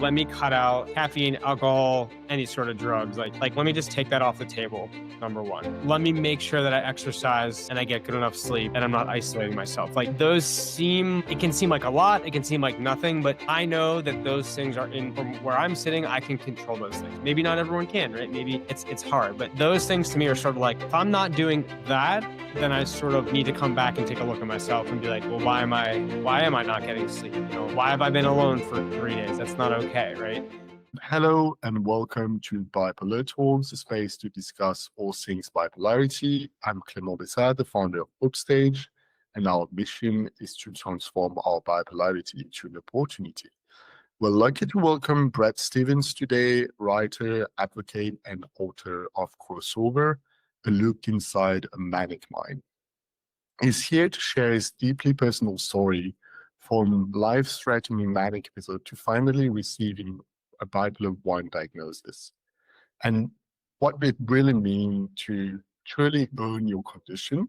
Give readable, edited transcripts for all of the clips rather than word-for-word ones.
Let me cut out caffeine, alcohol, any sort of drugs. Let me just take that off the table. Number one, let me make sure that I exercise and I get good enough sleep and I'm not isolating myself. Like it can seem like a lot. It can seem like nothing, but I know that those things are from where I'm sitting. I can control those things. Maybe not everyone can, right? Maybe it's hard, but those things to me are sort of like, if I'm not doing that, then I sort of need to come back and take a look at myself and be like, well, why am I not getting sleep? Why have I been alone for 3 days? That's not okay, right? Hello and welcome to Bipolar Talks, a space to discuss all things bipolarity. I'm Clément Bessard, the founder of Upstage, and our mission is to transform our bipolarity into an opportunity. We're lucky to welcome Brett Stevens today, writer, advocate, and author of Crossover, A Look Inside a Manic Mind. He's here to share his deeply personal story from life-threatening manic episode to finally receiving a bipolar I diagnosis, and what it really means to truly own your condition.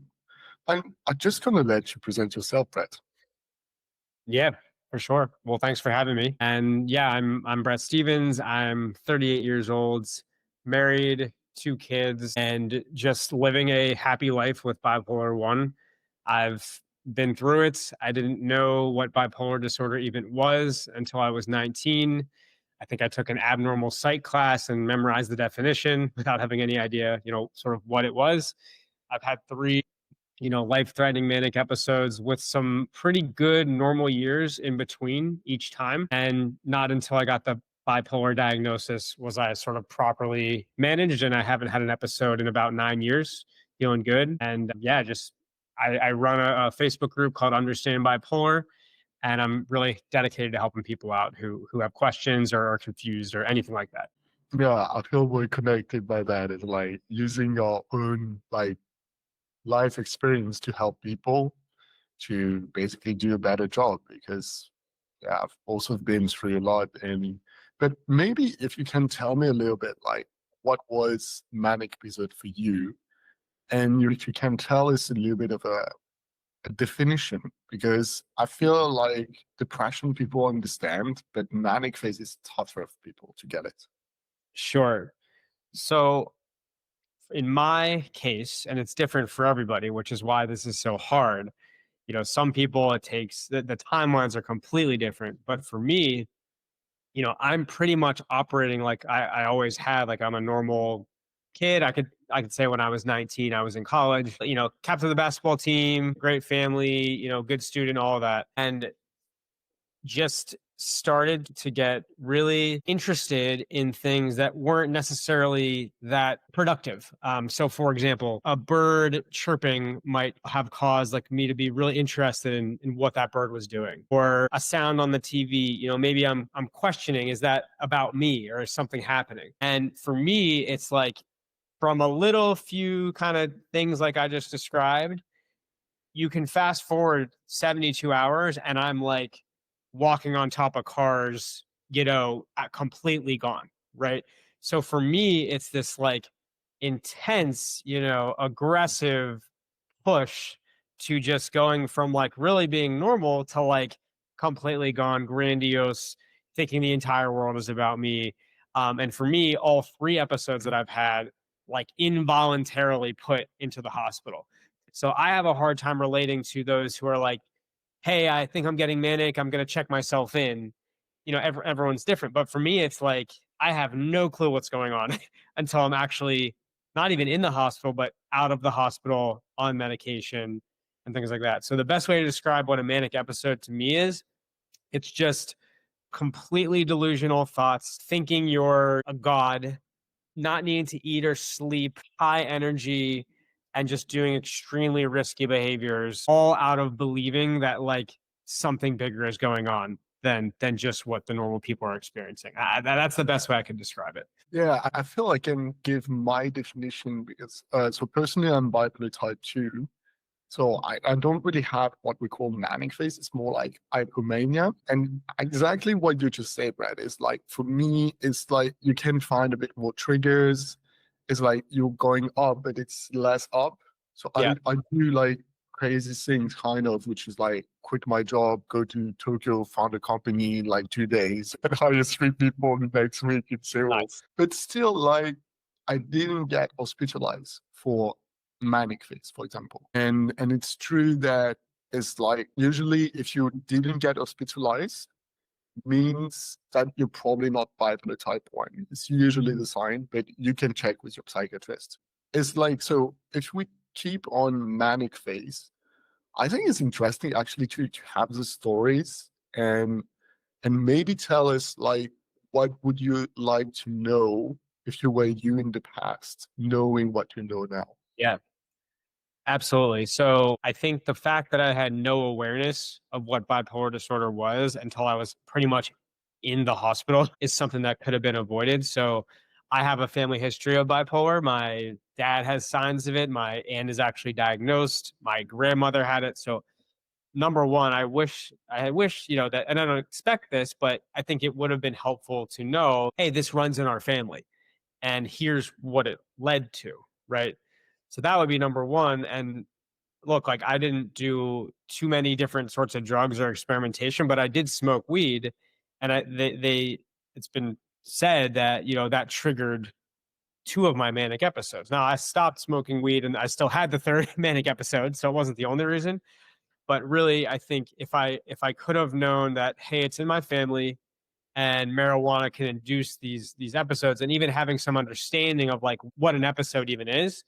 And I'm just going to let you present yourself, Brett. Yeah, for sure. Well, thanks for having me. And yeah, I'm Brett Stevens. I'm 38 years old, married, 2 kids, and just living a happy life with bipolar I. I've been through it. I didn't know what bipolar disorder even was until I was 19. I think I took an abnormal psych class and memorized the definition without having any idea, sort of what it was. I've had 3 life-threatening manic episodes with some pretty good normal years in between each time. And not until I got the bipolar diagnosis was I sort of properly managed. And I haven't had an episode in about 9 years, feeling good. And yeah, I run a Facebook group called Understand Bipolar. And I'm really dedicated to helping people out who have questions or are confused or anything like that. Yeah, I feel we're connected by that. It's like using your own life experience to help people to basically do a better job, because yeah, I've also been through a lot. But maybe if you can tell me a little bit, like, what was manic episode for you, and if you can tell us a little bit of a definition, because I feel like depression people understand, but manic phase is tougher for people to get it. Sure. So in my case, and it's different for everybody, which is why this is so hard. Some people it takes the timelines are completely different. But for me, I'm pretty much operating like I always had, like I'm a normal kid. I could say when I was 19, I was in college, captain of the basketball team, great family, good student, all that. And just started to get really interested in things that weren't necessarily that productive. So, for example, a bird chirping might have caused like me to be really interested in what that bird was doing, or a sound on the TV. Maybe I'm questioning, is that about me or is something happening? And for me, it's like from a little few kind of things like I just described, you can fast forward 72 hours and I'm like walking on top of cars, completely gone. Right. So for me, it's this like intense, aggressive push to just going from like really being normal to like completely gone, grandiose, thinking the entire world is about me. And for me, all 3 episodes that I've had, like involuntarily put into the hospital. So I have a hard time relating to those who are like, hey, I think I'm getting manic. I'm going to check myself in. Everyone's different. But for me, it's like I have no clue what's going on until I'm actually not even in the hospital, but out of the hospital on medication and things like that. So the best way to describe what a manic episode to me is, it's just completely delusional thoughts, thinking you're a god, not needing to eat or sleep, high energy, and just doing extremely risky behaviors, all out of believing that like something bigger is going on than just what the normal people are experiencing. That's the best way I could describe it. Yeah, I feel I can give my definition because, so personally, I'm bipolar type 2. So I don't really have what we call manic phase. It's more like hypomania. And exactly what you just said, Brad, is like, for me, it's like you can find a bit more triggers. It's like you're going up, but it's less up. So Yeah. I do like crazy things, kind of, which is like quit my job, go to Tokyo, found a company in like 2 days, and hire 3 people the next week in Seoul. Nice. But still, like, I didn't get hospitalized for manic phase, for example. And it's true that it's like usually if you didn't get hospitalized, means that you're probably not bipolar type 1. It's usually the sign, but you can check with your psychiatrist. It's like, so if we keep on manic phase, I think it's interesting actually to have the stories and maybe tell us like what would you like to know if you were you in the past, knowing what you know now. Yeah. Absolutely. So I think the fact that I had no awareness of what bipolar disorder was until I was pretty much in the hospital is something that could have been avoided. So I have a family history of bipolar. My dad has signs of it. My aunt is actually diagnosed. My grandmother had it. So number one, I wish, that, and I don't expect this, but I think it would have been helpful to know, hey, this runs in our family and here's what it led to, right? So that would be number one. And look, like I didn't do too many different sorts of drugs or experimentation, but I did smoke weed, and they it's been said that that triggered two of my manic episodes. Now I stopped smoking weed, and I still had the third manic episode, so it wasn't the only reason. But really, I think if I could have known that, hey, it's in my family, and marijuana can induce these episodes, and even having some understanding of like what an episode even is,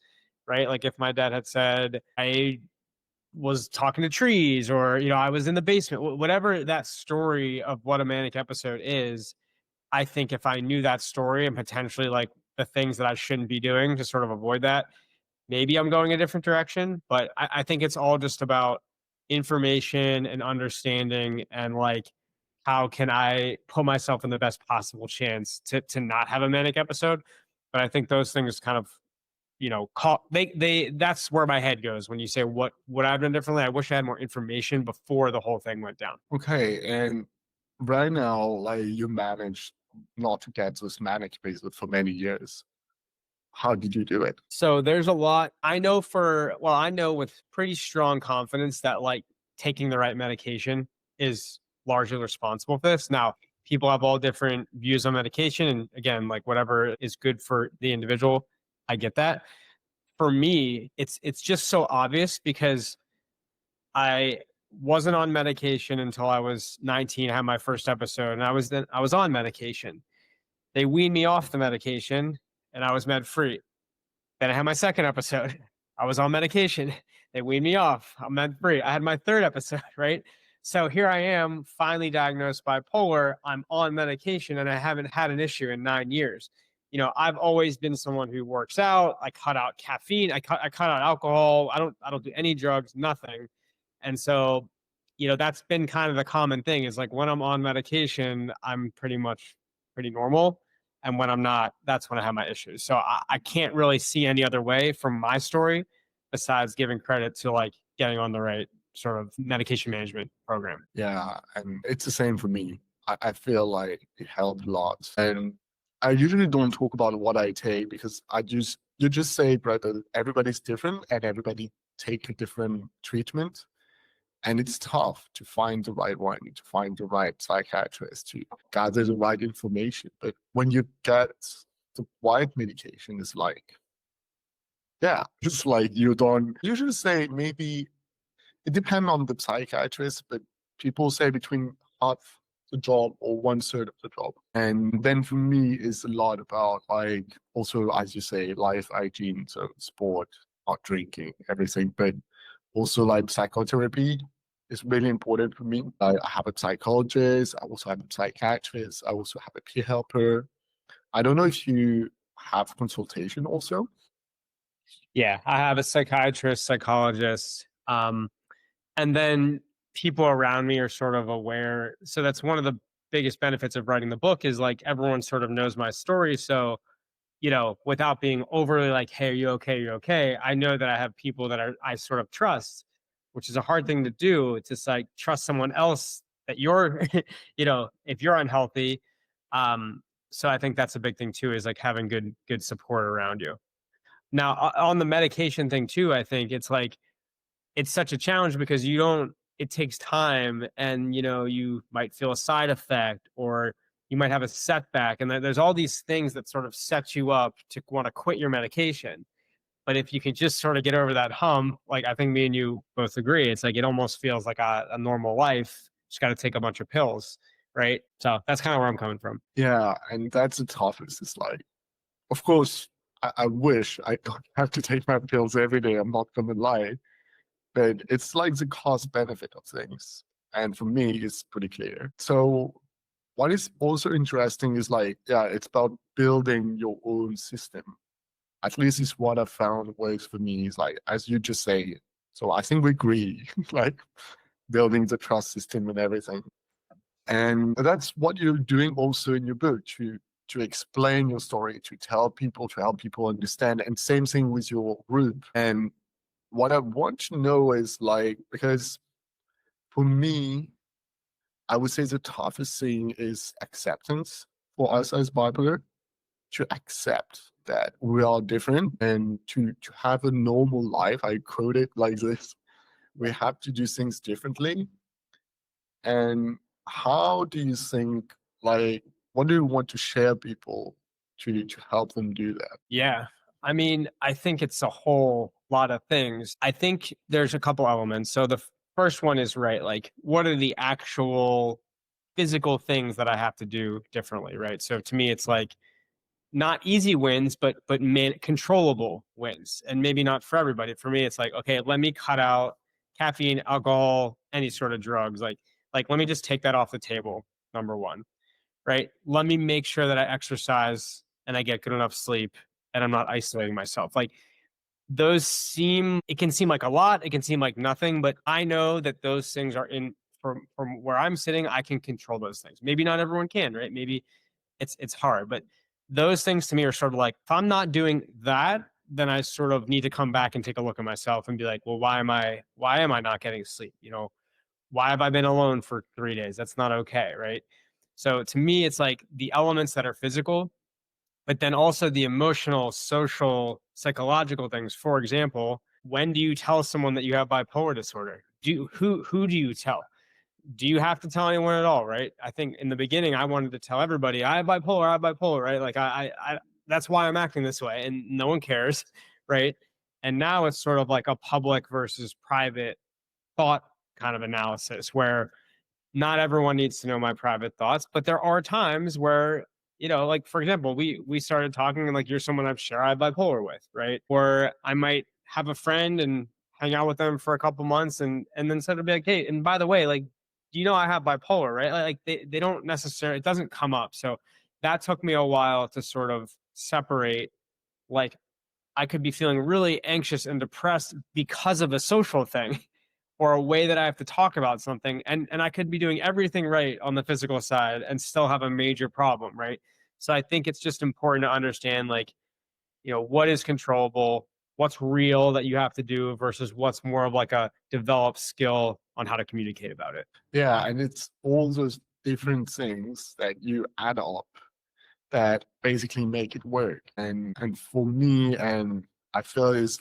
right? Like if my dad had said I was talking to trees, or I was in the basement, whatever that story of what a manic episode is, I think if I knew that story and potentially like the things that I shouldn't be doing to sort of avoid that, maybe I'm going a different direction. But I think it's all just about information and understanding, and like how can I put myself in the best possible chance to not have a manic episode. But I think those things kind of call they that's where my head goes when you say what would I have done differently. I wish I had more information before the whole thing went down. Okay, and right now, like you managed not to get those manic phases for many years. How did you do it? So there's a lot I know I know with pretty strong confidence that like taking the right medication is largely responsible for this. Now, people have all different views on medication, and again, like whatever is good for the individual, I get that. For me, it's just so obvious because I wasn't on medication until I was 19. I had my first episode, and I was on medication. They weaned me off the medication, and I was med free. Then I had my second episode. I was on medication. They weaned me off. I'm med free. I had my third episode, right? So here I am, finally diagnosed bipolar. I'm on medication, and I haven't had an issue in 9 years. I've always been someone who works out. I cut out caffeine. I cut out alcohol. I don't do any drugs, nothing. And so, that's been kind of the common thing is like when I'm on medication, I'm pretty much pretty normal. And when I'm not, that's when I have my issues. So I can't really see any other way from my story besides giving credit to like getting on the right sort of medication management program. Yeah, and it's the same for me. I feel like it helped a lot. And I usually don't talk about what I take because you just say, brother, everybody's different and everybody take a different treatment. And it's tough to find the right one, to find the right psychiatrist, to gather the right information. But when you get the right medication, it's like, yeah, it's like you don't usually say maybe it depends on the psychiatrist, but people say between half the job or one third of the job. And then for me, it's a lot about like also, as you say, life hygiene, so sport, not drinking, everything, but also like psychotherapy is really important for me. I have a psychologist, I also have a psychiatrist, I also have a peer helper. I don't know if you have consultation also. Yeah, I have a psychiatrist, psychologist, and then people around me are sort of aware. So that's one of the biggest benefits of writing the book is like everyone sort of knows my story. So without being overly like, hey, are you okay? You're okay. I know that I have people that I sort of trust, which is a hard thing to do. It's just like trust someone else that you're, if you're unhealthy. So I think that's a big thing too, is like having good support around you. Now, on the medication thing too, I think it's like it's such a challenge because you don't it takes time, and you might feel a side effect, or you might have a setback, and there's all these things that sort of set you up to want to quit your medication. But if you can just sort of get over that hump, like I think me and you both agree, it's like it almost feels like a normal life. Just got to take a bunch of pills, right? So that's kind of where I'm coming from. Yeah, and that's the toughest. It's like, of course, I wish I don't have to take my pills every day. I'm not gonna lie, but it's like the cost benefit of things. And for me, it's pretty clear. So what is also interesting is like, yeah, it's about building your own system. At least it's what I found works for me. Is like, as you just say. So I think we agree, like building the trust system and everything. And that's what you're doing also in your book to explain your story, to tell people, to help people understand. And same thing with your group. And what I want to know is like, because for me, I would say the toughest thing is acceptance for us as bipolar, to accept that we are different and to have a normal life. I quote it like this: we have to do things differently. And how do you think, like, what do you want to share people to help them do that? Yeah. I mean, I think it's a whole lot of things. I think there's a couple elements. So the first one is right, like what are the actual physical things that I have to do differently, right? So to me, it's like not easy wins, but controllable wins, and maybe not for everybody. For me, it's like, okay, let me cut out caffeine, alcohol, any sort of drugs. Like let me just take that off the table. Number one, right? Let me make sure that I exercise and I get good enough sleep, and I'm not isolating myself. Like it can seem like a lot, it can seem like nothing, but I know that those things are in from where I'm sitting, I can control those things. Maybe not everyone can, right? Maybe it's hard, but those things to me are sort of like, if I'm not doing that, then I sort of need to come back and take a look at myself and be like, well, why am I not getting sleep? Why have I been alone for 3 days? That's not okay, right? So to me, it's like the elements that are physical, but then also the emotional, social, psychological things. For example, when do you tell someone that you have bipolar disorder? Who do you tell? Do you have to tell anyone at all, right? I think in the beginning I wanted to tell everybody I have bipolar, right? Like I that's why I'm acting this way, and no one cares, right? And now it's sort of like a public versus private thought kind of analysis where not everyone needs to know my private thoughts, but there are times where, like for example, we started talking, and like you're someone I'm sure I have bipolar with, right? Or I might have a friend and hang out with them for a couple months, and then sort of be like, hey, and by the way, like, do you know I have bipolar, right? Like they don't necessarily, it doesn't come up. So that took me a while to sort of separate, like I could be feeling really anxious and depressed because of a social thing or a way that I have to talk about something. And I could be doing everything right on the physical side and still have a major problem, right? So I think it's just important to understand, like, what is controllable, what's real that you have to do versus what's more of like a developed skill on how to communicate about it. Yeah, and it's all those different things that you add up that basically make it work. And for me, and I feel it's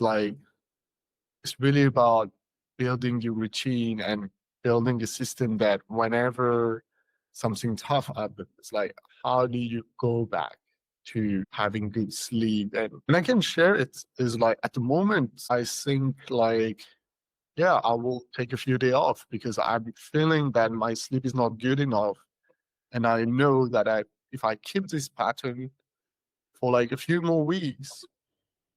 really about building your routine and building a system that whenever something tough happens, like how do you go back to having good sleep? And I can share it is like at the moment, I think like, yeah, I will take a few days off because I'm feeling that my sleep is not good enough. And I know that if I keep this pattern for like a few more weeks,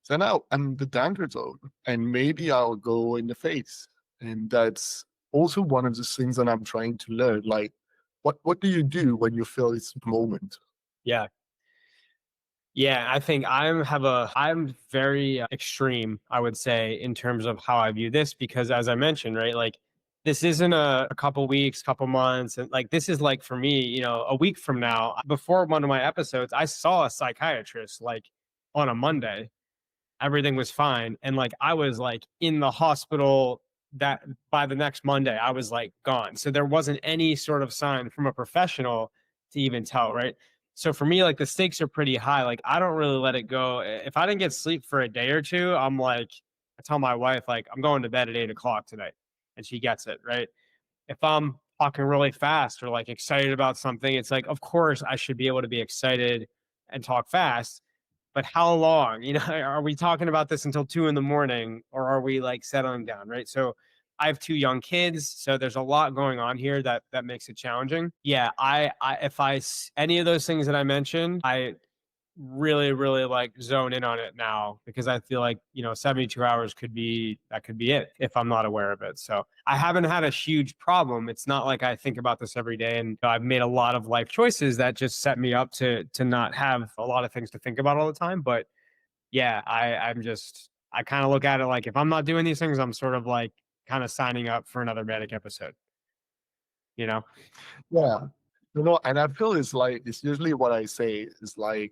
then I'm the danger zone, and maybe I'll go in the face. And that's also one of the things that I'm trying to learn. Like, what do you do when you feel this moment? Yeah. Yeah, I think I'm very extreme, I would say, in terms of how I view this, because as I mentioned, right, like this isn't a couple weeks, couple months, and like this is like for me, a week from now. Before one of my episodes, I saw a psychiatrist like on a Monday, everything was fine, and like I was like in the hospital, that by the next Monday I was like gone, so there wasn't any sort of sign from a professional to even tell, right? So for me, like the stakes are pretty high. Like I don't really let it go. If I didn't get sleep for a day or two, I'm like I tell my wife, like, I'm going to bed at 8 o'clock tonight, and she gets it, right? If I'm talking really fast or like excited about something, it's like, of course, I should be able to be excited and talk fast. But how long? Are we talking about this until 2 in the morning, or are we like settling down? Right. So I have two young kids, so there's a lot going on here that makes it challenging. Yeah, I if any of those things that I mentioned, I really, really like zone in on it now, because I feel like, 72 hours could be it if I'm not aware of it. So I haven't had a huge problem. It's not like I think about this every day, and I've made a lot of life choices that just set me up to not have a lot of things to think about all the time. But yeah, I kind of look at it like, if I'm not doing these things, I'm sort of like kind of signing up for another manic episode, you know? Yeah. And I feel it's usually what I say is like,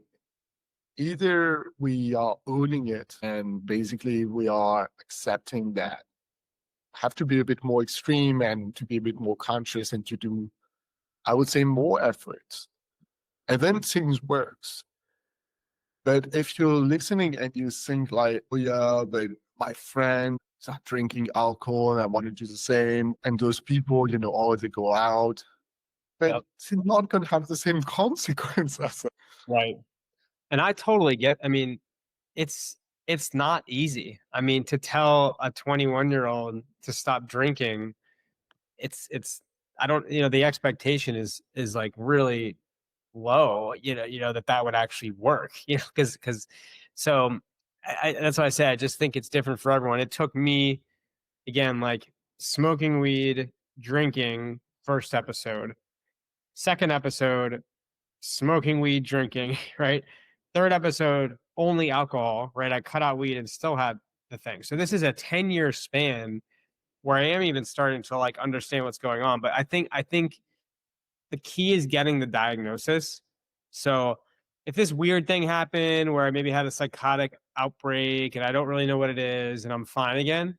either we are owning it and basically we are accepting that have to be a bit more extreme and to be a bit more conscious and to do, I would say, more efforts. And then things works. But if you're listening and you think like, oh yeah, but my friends are drinking alcohol and I want to do the same, and those people, oh, they go out, but Yep. it's not going to have the same consequences. Right. And I totally get, I mean, it's it's not easy. I mean, to tell a 21-year-old to stop drinking, it's I don't, the expectation is like really low, that would actually work, because so that's why I say I just think it's different for everyone. It took me, again, like, smoking weed, drinking, first episode, second episode, smoking weed, drinking, right? Third episode, only alcohol, right? I cut out weed and still had the thing. So this is a 10-year span where I am even starting to like understand what's going on. But I think the key is getting the diagnosis. So if this weird thing happened where I maybe had a psychotic outbreak and I don't really know what it is and I'm fine again,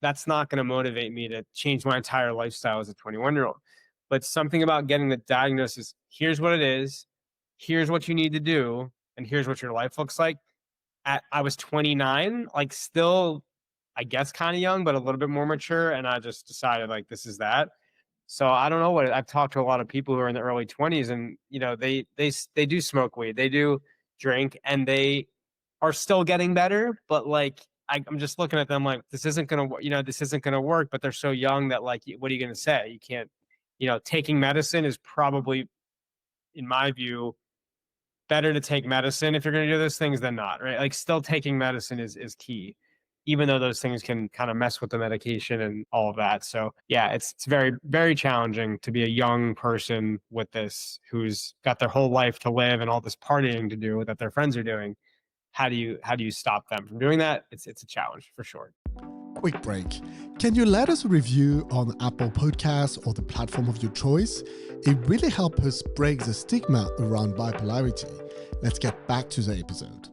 that's not going to motivate me to change my entire lifestyle as a 21-year-old. But something about getting the diagnosis, here's what it is, here's what you need to do, and here's what your life looks like. I was 29, like, still, I guess, kind of young, but a little bit more mature. And I just decided, like, this is that. So I don't know I've talked to a lot of people who are in the early 20s, and they do smoke weed, they do drink, and they are still getting better. But like, I'm just looking at them like, this isn't gonna work. But they're so young that, like, what are you gonna say? You can't. Taking medicine is probably, in my view, better to take medicine if you're going to do those things than not, right? Like, still taking medicine is key, even though those things can kind of mess with the medication and all of that. So yeah, it's very, very challenging to be a young person with this, who's got their whole life to live and all this partying to do that their friends are doing. How do you stop them from doing that? It's a challenge for sure. Quick break. Can you let us a review on Apple Podcasts or the platform of your choice? It really helps us break the stigma around bipolarity. Let's get back to the episode.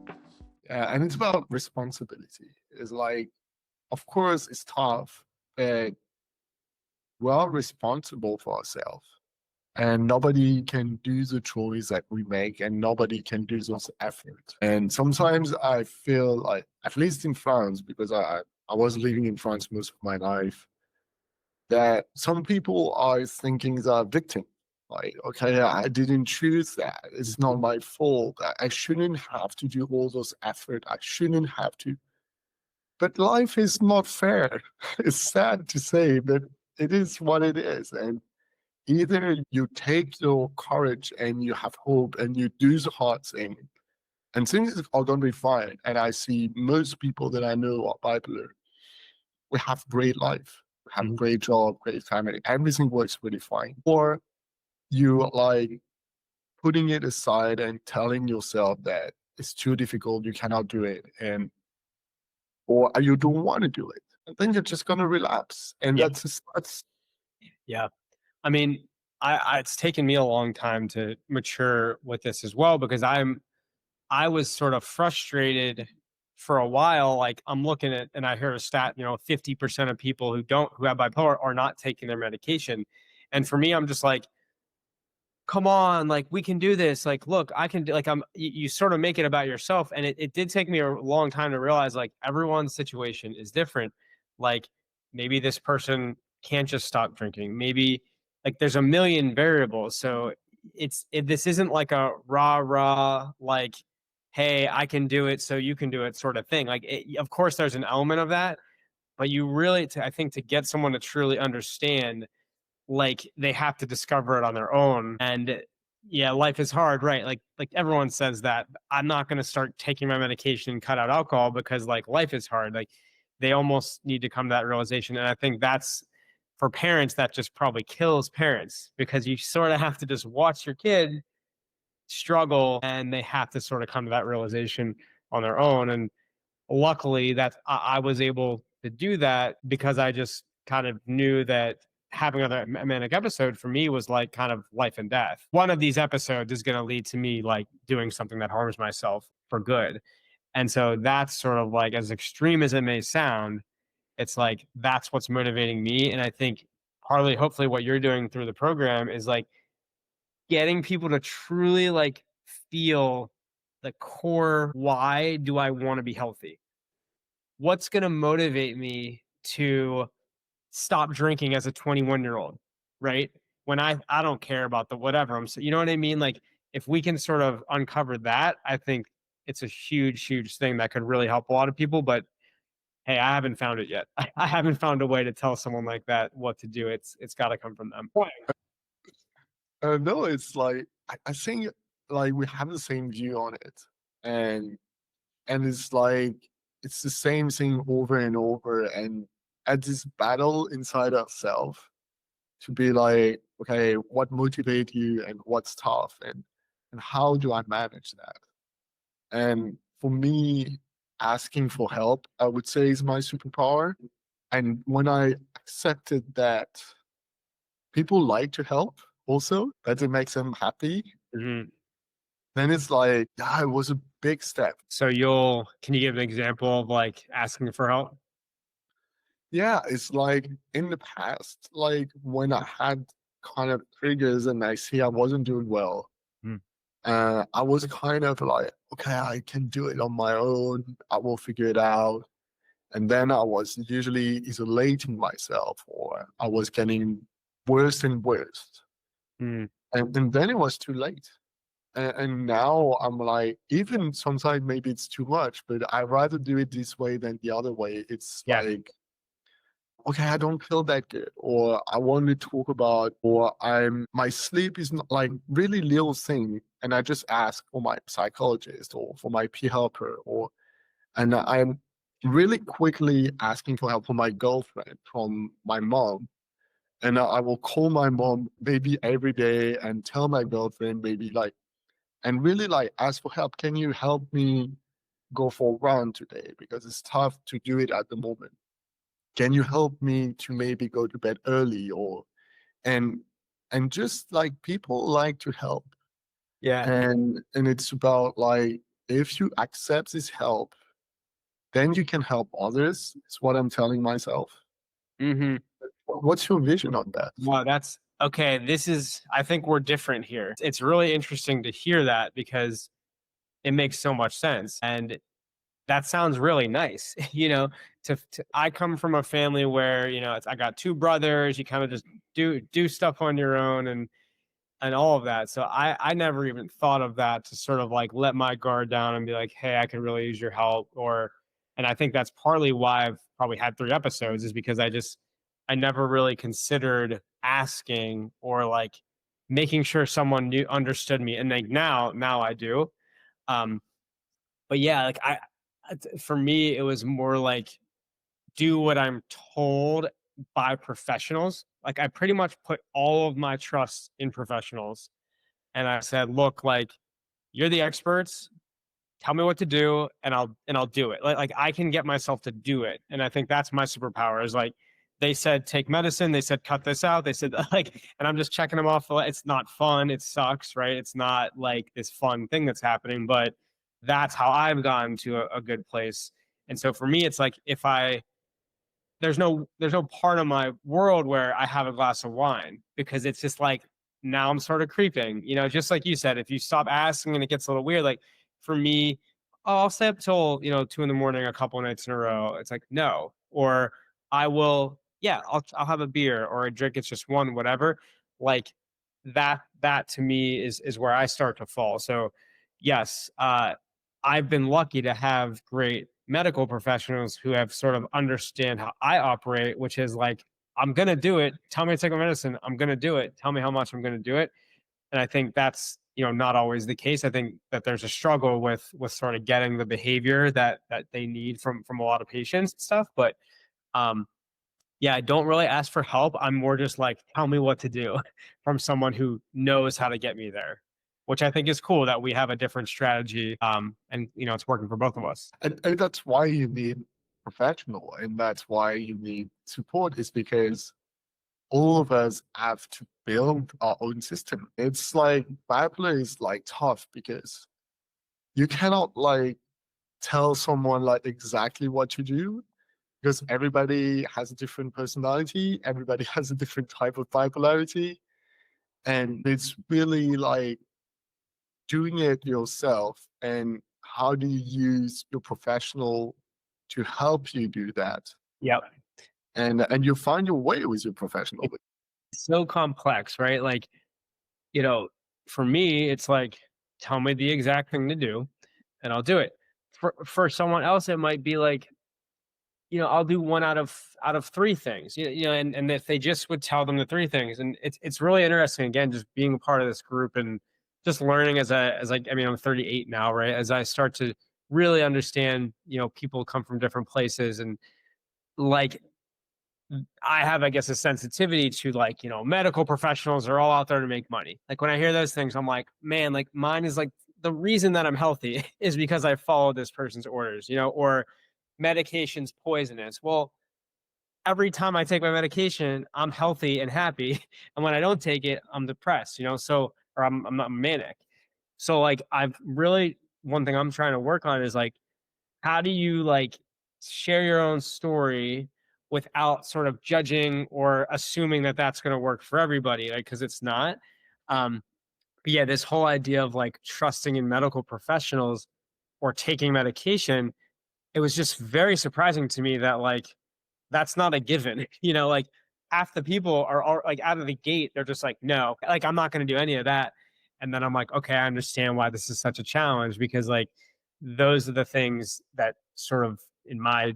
And it's about responsibility. It's like, of course, it's tough, but we are responsible for ourselves. And nobody can do the choice that we make, and nobody can do those efforts. And sometimes I feel like, at least in France, because I was living in France most of my life, that some people are thinking they're victim. Like, okay, I didn't choose that. It's not my fault. I shouldn't have to do all those effort. I shouldn't have to. But life is not fair. It's sad to say, but it is what it is. And either you take your courage and you have hope and you do the hard thing, and things are going to be fine. And I see most people that I know are bipolar. We have great life. We have great job, great family. Everything works really fine. Or you like putting it aside and telling yourself that it's too difficult, you cannot do it, or you don't want to do it. And then you're just gonna relapse. And Yeah. that's Yeah. I mean, it's taken me a long time to mature with this as well, because I was sort of frustrated for a while. Like, I'm looking at, and I hear a stat, 50% of people who have bipolar are not taking their medication. And for me, I'm just like, come on, like we can do this. Like, look, I can do, like, you sort of make it about yourself. And it did take me a long time to realize like everyone's situation is different. Like maybe this person can't just stop drinking. Maybe like there's a million variables. So this isn't like a rah, like, hey, I can do it, so you can do it sort of thing. Like, of course, there's an element of that, but you really, I think, to get someone to truly understand, like they have to discover it on their own. And yeah, life is hard, right? Like everyone says that. I'm not going to start taking my medication and cut out alcohol because like life is hard. Like they almost need to come to that realization. And I think that's for parents, that just probably kills parents because you sort of have to just watch your kid struggle and they have to sort of come to that realization on their own. And luckily that I was able to do that because I just kind of knew that having another manic episode for me was like kind of life and death. One of these episodes is going to lead to me like doing something that harms myself for good. And so that's sort of like, as extreme as it may sound, it's like that's what's motivating me. And I think partly, hopefully, what you're doing through the program is like getting people to truly like feel the core, why do I want to be healthy? What's going to motivate me to stop drinking as a 21-year-old, right? When I don't care about the whatever. You know what I mean? Like if we can sort of uncover that, I think it's a huge thing that could really help a lot of people. But hey, I haven't found it yet. I haven't found a way to tell someone like that what to do. It's got to come from them. No, it's like I think like we have the same view on it, and it's like it's the same thing over and over, and at this battle inside ourselves to be like, okay, what motivates you and what's tough, and how do I manage that? And for me, asking for help, I would say, is my superpower. And when I accepted that people like to help also, that it makes them happy, Mhm. then it's like, yeah, it was a big step. So can you give an example of like asking for help? Yeah, it's like in the past, like when I had kind of triggers and I see I wasn't doing well, Mm. I was kind of like, okay, I can do it on my own. I will figure it out. And then I was usually isolating myself, or I was getting worse and worse. Mm. And then it was too late. And now I'm like, even sometimes maybe it's too much, but I rather do it this way than the other way. It's Yeah. like, okay, I don't feel that good, or I want to talk about, or my sleep is not like really little thing, and I just ask for my psychologist or for my peer helper, and I'm really quickly asking for help from my girlfriend, from my mom, and I will call my mom maybe every day and tell my girlfriend maybe like, and really like ask for help. Can you help me go for a run today because it's tough to do it at the moment? Can you help me to maybe go to bed early, or and just like people like to help, Yeah. and it's about like, if you accept this help, then you can help others. It's what I'm telling myself. Mm-hmm. What's your vision on that? Wow, that's okay. I think we're different here. It's really interesting to hear that because it makes so much sense. And that sounds really nice. I come from a family where, I got two brothers, you kind of just do stuff on your own and all of that. So I never even thought of that, to sort of like let my guard down and be like, hey, I could really use your help. And I think that's partly why I've probably had 3 episodes, is because I never really considered asking or like making sure someone understood me. And like now I do. Um, but yeah, like for me, it was more like do what I'm told by professionals. Like I pretty much put all of my trust in professionals. And I said, look, like you're the experts. Tell me what to do and I'll do it. Like I can get myself to do it. And I think that's my superpower, is like they said take medicine, they said cut this out, they said like, and I'm just checking them off. It's not fun, it sucks, right? It's not like this fun thing that's happening, but that's how I've gotten to a good place. And so for me, it's like if I there's no part of my world where I have a glass of wine, because it's just like now I'm sort of creeping, just like you said, if you stop asking and it gets a little weird, like for me, oh, I'll stay up till, 2 in the morning, a couple nights in a row. It's like, no, or I will, yeah, I'll have a beer or a drink. It's just one, whatever. Like that to me is where I start to fall. So yes, I've been lucky to have great medical professionals who have sort of understand how I operate, which is like, I'm gonna do it. Tell me to take my medicine. I'm gonna do it. Tell me how much I'm gonna do it. And I think that's not always the case. I think that there's a struggle with sort of getting the behavior that they need from a lot of patients and stuff. But um, yeah, I don't really ask for help. I'm more just like, tell me what to do from someone who knows how to get me there, which I think is cool that we have a different strategy. And it's working for both of us. And that's why you need professional, and that's why you need support, is because all of us have to build our own system. It's like bipolar is like tough because you cannot like tell someone like exactly what to do, because everybody has a different personality, everybody has a different type of bipolarity, and it's really like doing it yourself. And how do you use your professional to help you do that? Yep. And you find your way with your professional. It's so complex, right? Like, you know, for me, it's like, tell me the exact thing to do and I'll do it. For someone else, it might be like, I'll do one out of three things. And if they just would tell them the three things, and it's really interesting. Again, just being a part of this group and just learning I mean, I'm 38 now, right? As I start to really understand, people come from different places, and like I have, I guess, a sensitivity to like, medical professionals are all out there to make money. Like when I hear those things, I'm like, man, like mine is like the reason that I'm healthy is because I followed this person's orders, or medication's poisonous. Well, every time I take my medication, I'm healthy and happy. And when I don't take it, I'm depressed, so, or I'm not manic. So like I've really, one thing I'm trying to work on is like, how do you like share your own story without sort of judging or assuming that that's going to work for everybody, like because it's not. But yeah, this whole idea of like trusting in medical professionals or taking medication, it was just very surprising to me that like that's not a given. Like half the people are like out of the gate, they're just like, no, like I'm not going to do any of that. And then I'm like, okay, I understand why this is such a challenge, because like those are the things that sort of in my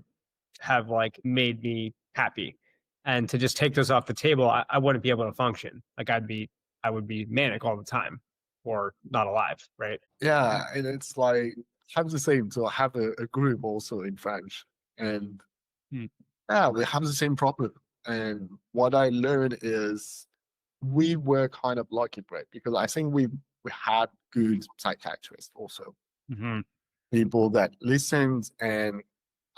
have like made me happy. And to just take those off the table, I wouldn't be able to function. Like I would be manic all the time or not alive. Right. Yeah, and it's like have the same. So I have a group also in French, and Hmm. yeah, we have the same problem. And what I learned is we were kind of lucky, right? Because I think we had good psychiatrists also, Hmm. people that listened. And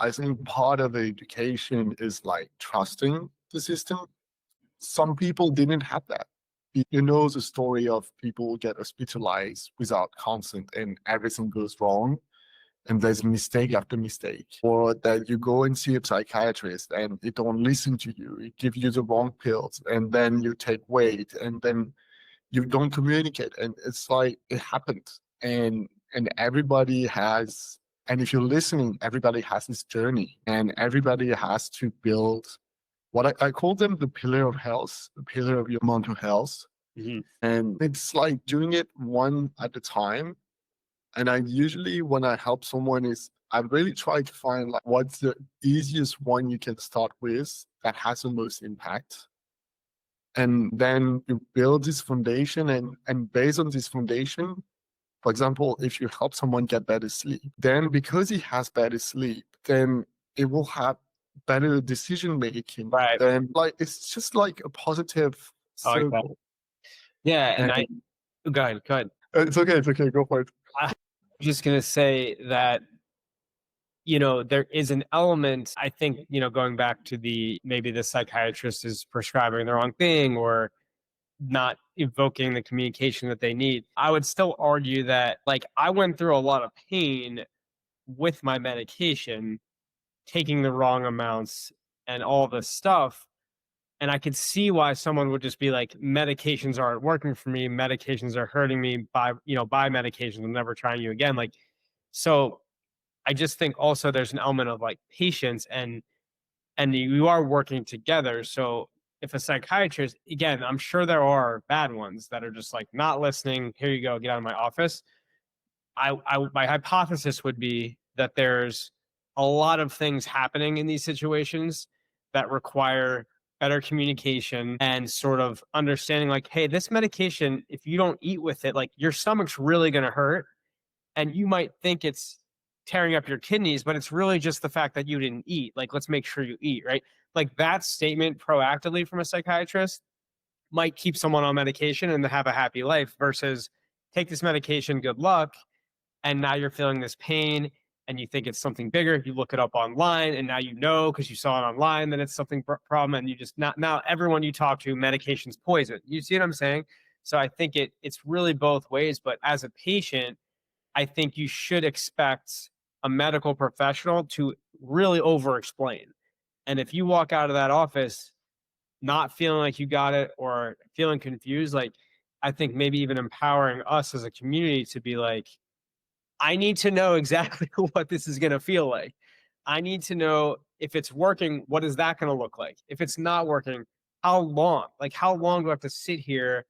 I think part of the education is like trusting the system. Some people didn't have that. You know the story of people get hospitalized without consent and everything goes wrong, and there's mistake after mistake. Or that you go and see a psychiatrist and it don't listen to you, it give you the wrong pills, and then you take weight, and then you don't communicate. And it's like it happened. And everybody has, and if you're listening, everybody has this journey, and everybody has to build what I call them the pillar of health, the pillar of your mental health. Hmm. And it's like doing it one at a time. And I usually, when I help someone, is I really try to find like what's the easiest one you can start with that has the most impact. And then you build this foundation, and based on this foundation, for example, if you help someone get better sleep, then because he has better sleep, then it will have better decision making. Right. Then like it's just like a positive I like that. circle. Yeah. And And go ahead. Go ahead. it's okay, go for it. I'm just going to say that, there is an element, I think, going back to maybe the psychiatrist is prescribing the wrong thing or not evoking the communication that they need. I would still argue that, like, I went through a lot of pain with my medication, taking the wrong amounts and all this stuff. And I could see why someone would just be like, medications aren't working for me. Medications are hurting me. Buy medications. I'm never trying you again. Like, so I just think also there's an element of like patience, and you are working together. So if a psychiatrist, again, I'm sure there are bad ones that are just like not listening. Here you go, get out of my office. My hypothesis would be that there's a lot of things happening in these situations that require better communication and sort of understanding like, hey, this medication, if you don't eat with it, like your stomach's really going to hurt, and you might think it's tearing up your kidneys, but it's really just the fact that you didn't eat. Like, let's make sure you eat, right? Like that statement proactively from a psychiatrist might keep someone on medication and have a happy life versus take this medication, good luck, and now you're feeling this pain and you think it's something bigger. You look it up online, and now you know because you saw it online that it's something problem, and you just now everyone you talk to, medication's poison. You see what I'm saying? So I think it's really both ways. But as a patient, I think you should expect a medical professional to really over explain. And if you walk out of that office not feeling like you got it or feeling confused, like I think maybe even empowering us as a community to be like, I need to know exactly what this is going to feel like. I need to know if it's working, what is that going to look like? If it's not working, how long? Like, how long do I have to sit here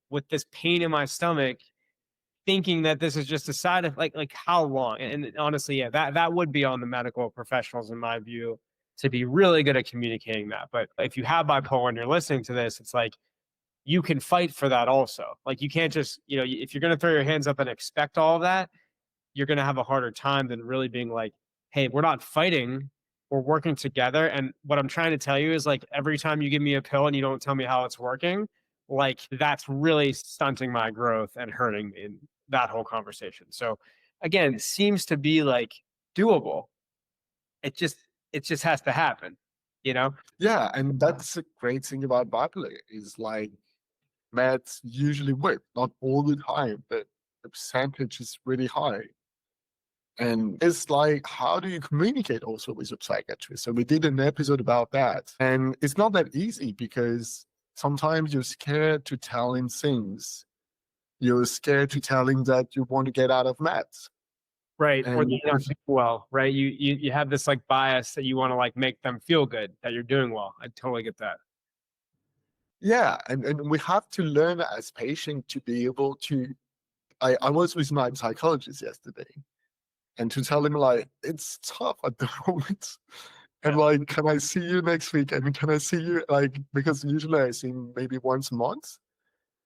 with this pain in my stomach thinking that this is just a side of like how long? And honestly, yeah, that would be on the medical professionals in my view to be really good at communicating that. But if you have bipolar and you're listening to this, it's like you can fight for that also. Like you can't just, if you're going to throw your hands up and expect all of that, you're going to have a harder time than really being like, hey, we're not fighting, we're working together. And what I'm trying to tell you is like every time you give me a pill and you don't tell me how it's working, like that's really stunting my growth and hurting me in that whole conversation. So again, it seems to be like doable. It just has to happen, you know? Yeah, and that's a great thing about bipolar is like meds usually work, not all the time, but the percentage is really high. And it's like, how do you communicate also with your psychiatrist? So we did an episode about that. And it's not that easy because sometimes you're scared to tell him things. You're scared to tell him that you want to get out of meds. Right. Or And that you're not doing well, right? You have this like bias that you want to like make them feel good that you're doing well. I totally get that. yeah, and we have to learn as patients to be able to. I was with my psychologist yesterday, and to tell him like it's tough at the moment, and Yeah. like, can I see you next week? And can I see you like because usually I see him maybe once a month,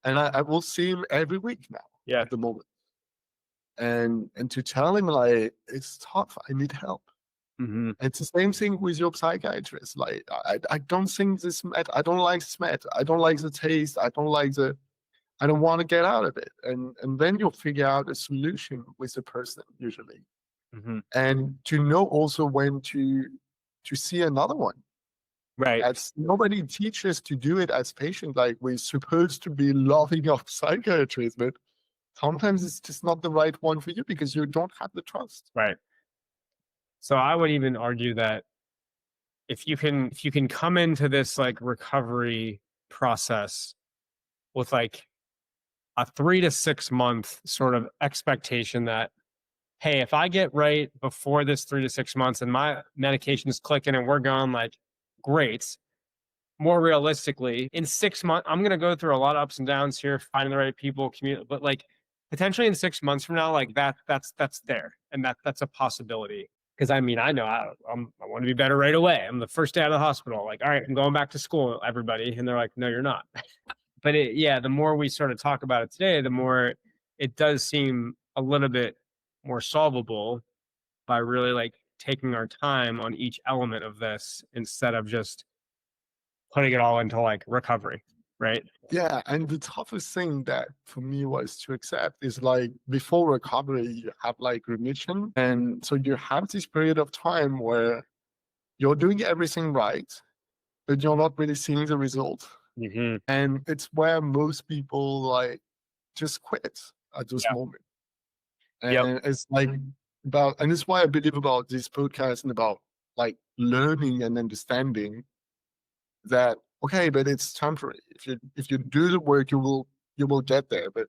and I will see him every week now Yeah. at the moment. And to tell him like it's tough, I need help. Mm-hmm. It's the same thing with your psychiatrist. Like I don't think this med, I don't like this med, I don't like the taste, I don't like the I don't want to get out of it. And then you'll figure out a solution with the person usually. Mm-hmm. And to know also when to see another one. Right. As nobody teaches to do it as patient, like we're supposed to be loving our psychiatrist, but sometimes it's just not the right one for you because you don't have the trust. Right. So I would even argue that if you can come into this like recovery process with like a 3 to 6 month sort of expectation that, hey, if I get right before this 3 to 6 months and my medication is clicking and we're gone, like great. More realistically, in 6 months, I'm gonna go through a lot of ups and downs here, finding the right people, community, but like potentially in 6 months from now, like that's there, and that's a possibility. Because I mean, I know I want to be better right away. I'm the first day out of the hospital. Like, all right, I'm going back to school, everybody, and they're like, no, you're not. But yeah, the more we sort of talk about it today, the more it does seem a little bit more solvable by really like taking our time on each element of this instead of just putting it all into like recovery, right? Yeah, and the toughest thing that for me was to accept is like before recovery, you have like remission. And so you have this period of time where you're doing everything right, but you're not really seeing the result. Mm-hmm. And it's where most people like just quit at this Yeah. moment. Yep. And it's like about, and it's why I believe about this podcast and about like learning and understanding that okay, but it's temporary. If you do the work, you will get there. But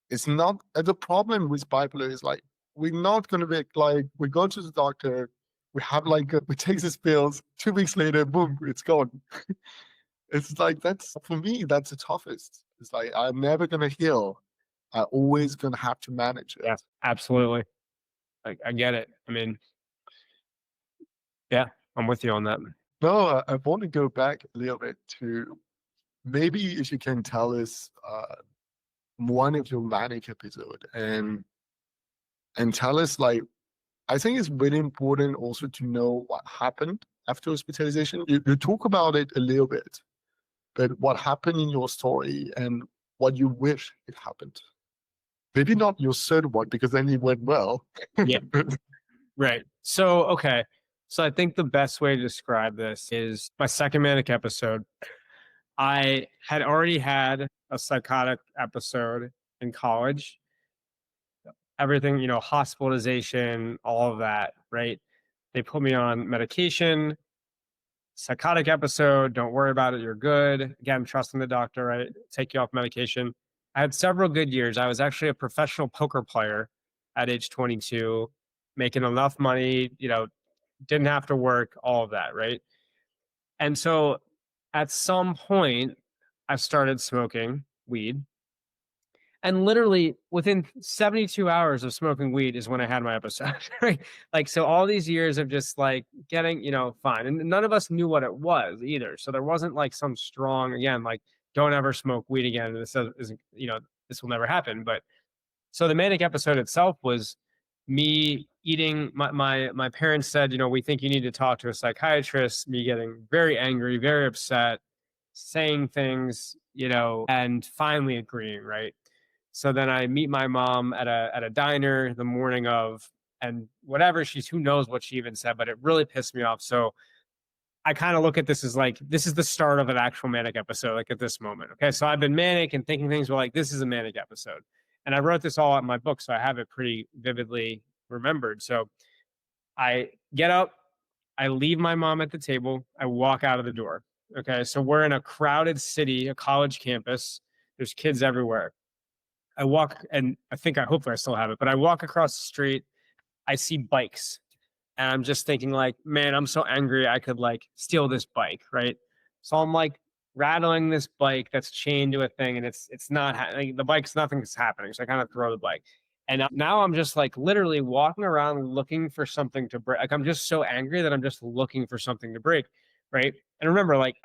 it's not. And the problem with bipolar is like we're not gonna be like we go to the doctor, we have like we take these pills. 2 weeks later, boom, it's gone. It's like that's for me. That's the toughest. It's like I'm never gonna heal. I always gonna have to manage it. Yes, absolutely. I get it. I mean, yeah, I'm with you on that. No, I want to go back a little bit to maybe if you can tell us one of your manic episode and tell us like I think it's really important also to know what happened after hospitalization. You talk about it a little bit, but what happened in your story and what you wish it happened. Maybe not your third one because then it went well. Yeah. Right. So, okay. So I think the best way to describe this is my second manic episode. I had already had a psychotic episode in college. Everything, hospitalization, all of that, right? They put me on medication, psychotic episode, don't worry about it, you're good. Again, trusting the doctor, right? Take you off medication. I had several good years. I was actually a professional poker player at age 22, making enough money, didn't have to work, all of that, right? And so at some point, I started smoking weed. And literally within 72 hours of smoking weed is when I had my episode, right? Like, so all these years of just like getting, fine. And none of us knew what it was either. So there wasn't like some strong, again, like, don't ever smoke weed again. This isn't, this will never happen. But so the manic episode itself was me eating. My parents said, we think you need to talk to a psychiatrist. Me getting very angry, very upset, saying things, and finally agreeing, right? So then I meet my mom at a diner the morning of, and whatever who knows what she even said, but it really pissed me off. So I kind of look at this as like, this is the start of an actual manic episode, like at this moment. Okay. So I've been manic and thinking things were like, this is a manic episode. And I wrote this all out in my book. So I have it pretty vividly remembered. So I get up, I leave my mom at the table, I walk out of the door. Okay. So we're in a crowded city, a college campus. There's kids everywhere. I walk, and hopefully I still have it, but I walk across the street. I see bikes, and I'm just thinking like, man, I'm so angry. I could like steal this bike, right? So I'm like rattling this bike that's chained to a thing, and it's not like, the bike's nothing's happening. So I kind of throw the bike, and now I'm just like literally walking around looking for something to break. Like I'm just so angry that I'm just looking for something to break, right? And remember, like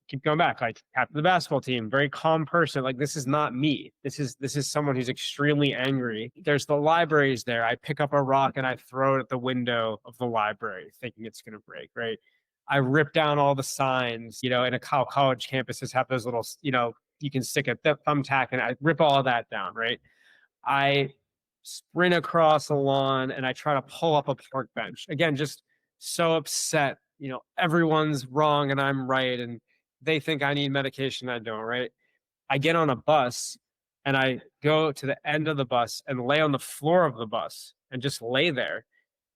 keep going back, like captain of the basketball team, very calm person. Like this is not me. This is someone who's extremely angry. There's the libraries there. I pick up a rock and I throw it at the window of the library, thinking it's gonna break, right? I rip down all the signs, in a college campuses have those little, you can stick a thumbtack, and I rip all of that down, right? I sprint across the lawn and I try to pull up a park bench. Again, just so upset, everyone's wrong and I'm right. And they think I need medication. I don't, right? I get on a bus and I go to the end of the bus and lay on the floor of the bus and just lay there.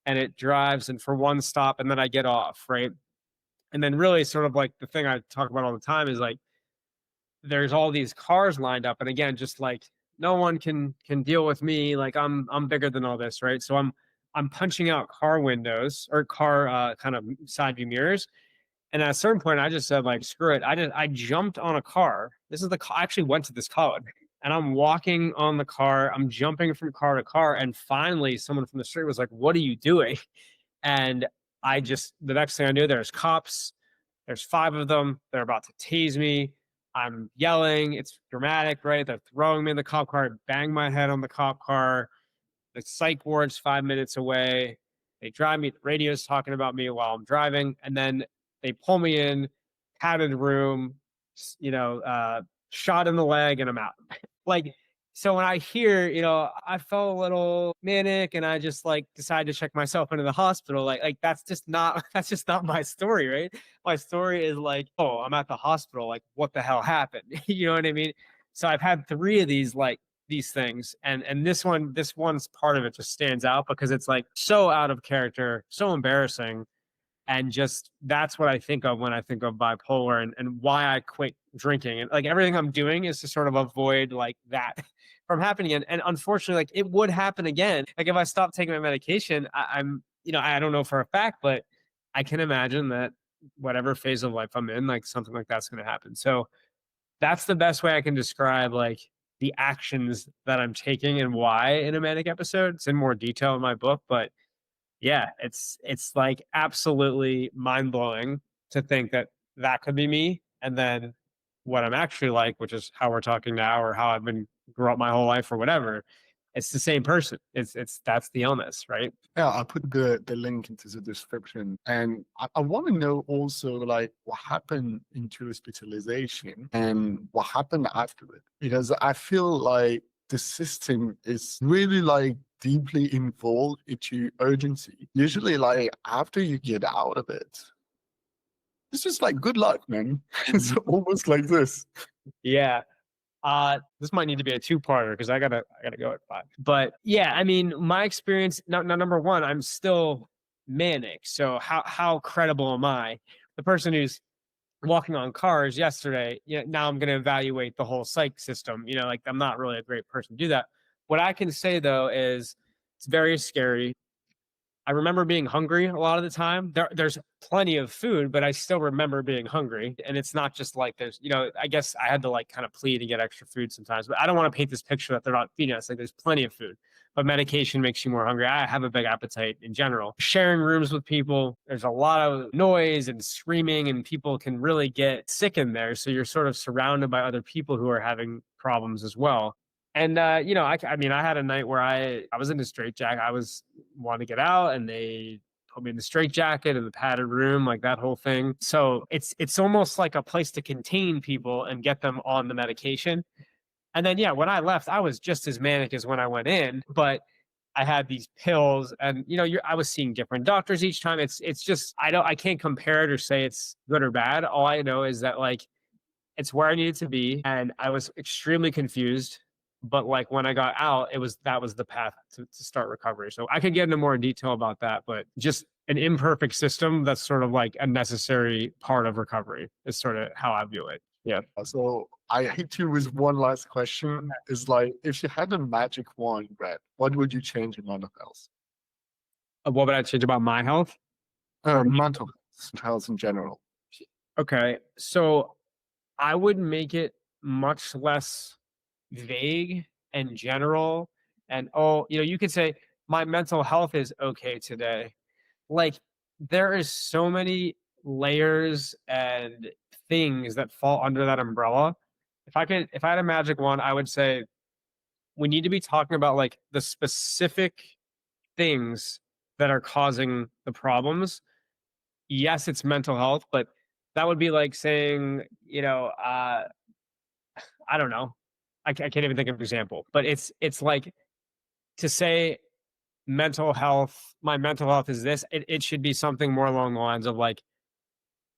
And it drives, and for one stop, and then I get off, right? And then really sort of like the thing I talk about all the time is like, there's all these cars lined up. And again, just like no one can deal with me. Like I'm bigger than all this, right? So I'm punching out car windows or car kind of side view mirrors. And at a certain point, I just said, like, screw it. I jumped on a car. I actually went to this college, and I'm walking on the car. I'm jumping from car to car. And finally, someone from the street was like, what are you doing? And the next thing I knew, there's cops. There's 5 of them. They're about to tase me. I'm yelling. It's dramatic, right? They're throwing me in the cop car. I bang my head on the cop car. The psych ward's 5 minutes away. They drive me. The radio's talking about me while I'm driving. And then they pull me in, padded room, shot in the leg, and I'm out. Like, so when I hear, I felt a little manic and I just like decided to check myself into the hospital. Like that's just not my story, right? My story is like, oh, I'm at the hospital. Like, what the hell happened? You know what I mean? So I've had 3 of these things, and this one's part of it just stands out because it's like so out of character, so embarrassing. And just that's what I think of when I think of bipolar, and why I quit drinking. And like everything I'm doing is to sort of avoid like that from happening. And unfortunately, like it would happen again. Like if I stop taking my medication, I'm, I don't know for a fact, but I can imagine that whatever phase of life I'm in, like something like that's going to happen. So that's the best way I can describe like the actions that I'm taking and why in a manic episode. It's in more detail in my book, but yeah, it's like absolutely mind blowing to think that that could be me. And then what I'm actually like, which is how we're talking now, or how I've been grew up my whole life, or whatever. It's the same person. It's that's the illness, right? Yeah, I'll put the link into the description. And I want to know also like what happened into hospitalization and what happened after it. Because I feel like the system is really like deeply involved into urgency. Usually like after you get out of it, it's just like good luck, man. It's almost like this. Yeah. This might need to be a two-parter because I gotta go at 5. But yeah, I mean, my experience. Now, number one, I'm still manic. So how credible am I? The person who's walking on cars yesterday. Now I'm gonna evaluate the whole psych system. Like I'm not really a great person to do that. What I can say though is it's very scary. I remember being hungry a lot of the time. There's plenty of food, but I still remember being hungry. And it's not just like there's, I guess I had to like kind of plead to get extra food sometimes, but I don't want to paint this picture that they're not feeding us. Like there's plenty of food, but medication makes you more hungry. I have a big appetite in general. Sharing rooms with people, there's a lot of noise and screaming, and people can really get sick in there. So you're sort of surrounded by other people who are having problems as well. And I mean, I had a night where I was in a straitjacket. I was wanting to get out, and they put me in the straitjacket in the padded room, like that whole thing. So it's almost like a place to contain people and get them on the medication. And then when I left, I was just as manic as when I went in, but I had these pills, and I was seeing different doctors each time. It's just I can't compare it or say it's good or bad. All I know is that like it's where I needed to be, and I was extremely confused. But like when I got out, that was the path to start recovery. So I could get into more detail about that, but just an imperfect system that's sort of like a necessary part of recovery is sort of how I view it. Yeah. So I hit you with one last question. Is like, if you had a magic wand, Brett, what would you change in mental health? What would I change about my health? Mental health in general. Okay. So I would make it much less vague and general. And you could say my mental health is okay today. Like there is so many layers and things that fall under that umbrella. If I had a magic wand, I would say we need to be talking about like the specific things that are causing the problems. Yes, it's mental health, but that would be like saying, I don't know. I can't even think of an example, but it's like to say my mental health is this. It should be something more along the lines of like,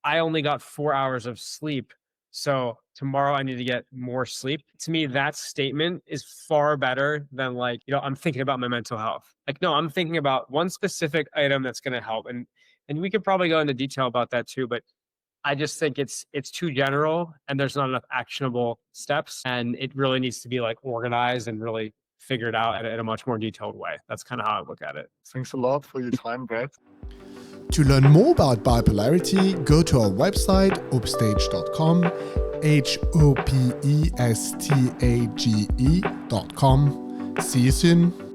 I only got 4 hours of sleep, so tomorrow I need to get more sleep. To me, that statement is far better than like, I'm thinking about my mental health. Like, no, I'm thinking about one specific item that's going to help. And we could probably go into detail about that too, but I just think it's too general, and there's not enough actionable steps, and it really needs to be like organized and really figured out in a much more detailed way. That's kind of how I look at it. Thanks a lot for your time, Brett. To learn more about bipolarity, go to our website, upstage.com, HOPESTAGE.com. See you soon.